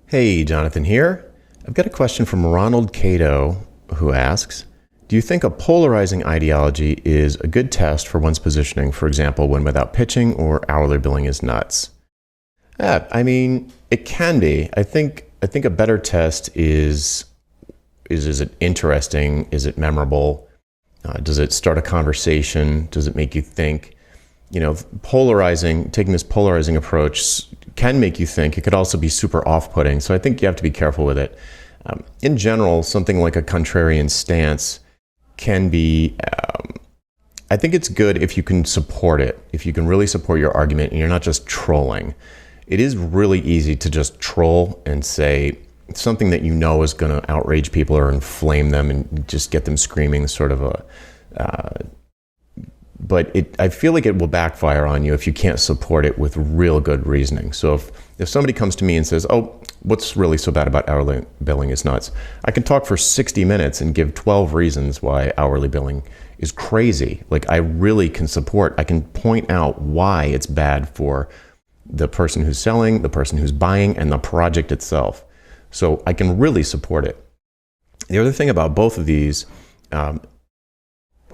Hey, Jonathan here. I've got a question from Ronald Cato who asks, do you think a polarizing ideology is a good test for one's positioning, for example, when without pitching or hourly billing is nuts? It can be. I think a better test is it interesting? Is it memorable? Does it start a conversation? Does it make you think? Taking this polarizing approach can make you think. It could also be super off-putting. So I think you have to be careful with it. In general, something like a contrarian stance can be, I think it's good if you can support it, if you can really support your argument and you're not just trolling. It is really easy to just troll and say something that you know is going to outrage people or inflame them and just get them screaming but I feel like it will backfire on you if you can't support it with real good reasoning. So if somebody comes to me and says, oh, what's really so bad about hourly billing is nuts, I can talk for 60 minutes and give 12 reasons why hourly billing is crazy. Like I really can I can point out why it's bad for the person who's selling, the person who's buying, and the project itself. So I can really support it. The other thing about both of these,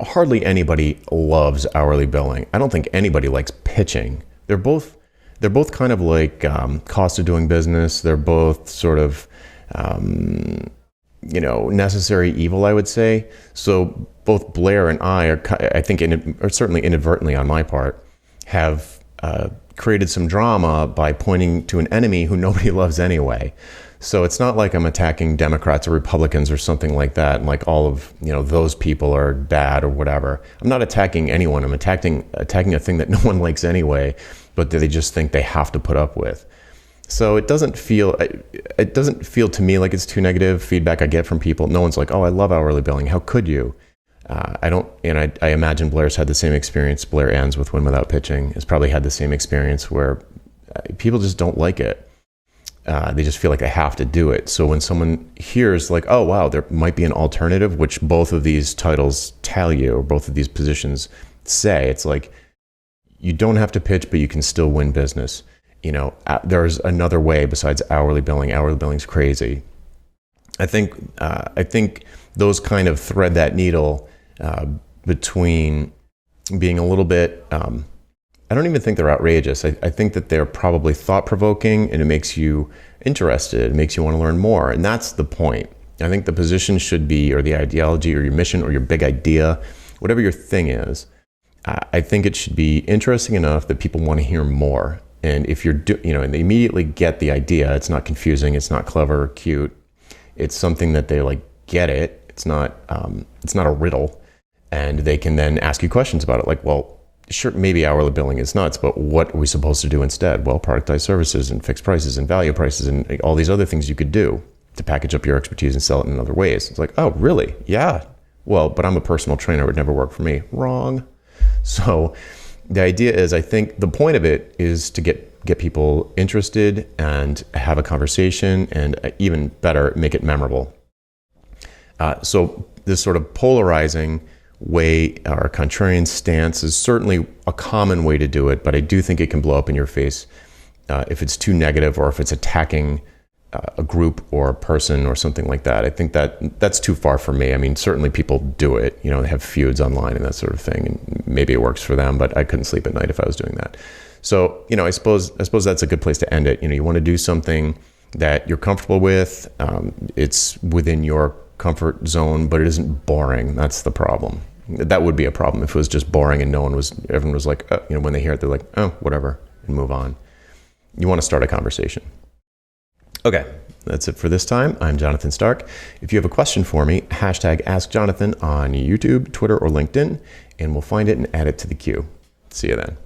hardly anybody loves hourly billing. I don't think anybody likes pitching. They're both kind of like cost of doing business. They're both sort of necessary evil, I would say. So both Blair and I are certainly inadvertently on my part, have created some drama by pointing to an enemy who nobody loves anyway. So it's not like I'm attacking Democrats or Republicans or something like that, and like all of those people are bad or whatever. I'm not attacking anyone. I'm attacking a thing that no one likes anyway, but that they just think they have to put up with. So it doesn't feel to me like it's too negative feedback I get from people. No one's like, oh, I love hourly billing. How could you? I imagine Blair's had the same experience. Blair ends with Win Without Pitching has probably had the same experience where people just don't like it. They just feel like they have to do it. So when someone hears like, oh, wow, there might be an alternative, which both of these titles tell you, or both of these positions say, it's like, you don't have to pitch, but you can still win business. There's another way besides hourly billing. Hourly billing's crazy. I think those kind of thread that needle between being a little bit, I don't even think they're outrageous. I think that they're probably thought-provoking, and it makes you interested. It makes you want to learn more. And that's the point. I think the position should be, or the ideology or your mission or your big idea, whatever your thing is, I think it should be interesting enough that people want to hear more. And if and they immediately get the idea, it's not confusing, it's not clever or cute. It's something that they get it. It's not a riddle. And they can then ask you questions about it. Like, well, sure, maybe hourly billing is nuts, but what are we supposed to do instead? Well, productized services and fixed prices and value prices and all these other things you could do to package up your expertise and sell it in other ways. It's like, oh, really? Yeah. Well, but I'm a personal trainer. It would never work for me. Wrong. So the idea is, I think the point of it is to get people interested and have a conversation, and even better, make it memorable. So this sort of polarizing way, or contrarian stance, is certainly a common way to do it, but I do think it can blow up in your face if it's too negative, or if it's attacking a group or a person or something like that. I think that's too far for me. I mean, certainly people do it, they have feuds online and that sort of thing, and maybe it works for them, but I couldn't sleep at night if I was doing that. So, I suppose that's a good place to end it. You want to do something that you're comfortable with. It's within your comfort zone, but it isn't boring. That's the problem. That would be a problem if it was just boring and everyone was like, when they hear it, they're like, oh, whatever, and move on. You want to start a conversation. Okay, that's it for this time. I'm Jonathan Stark. If you have a question for me, #AskJonathan on YouTube, Twitter, or LinkedIn, and we'll find it and add it to the queue. See you then.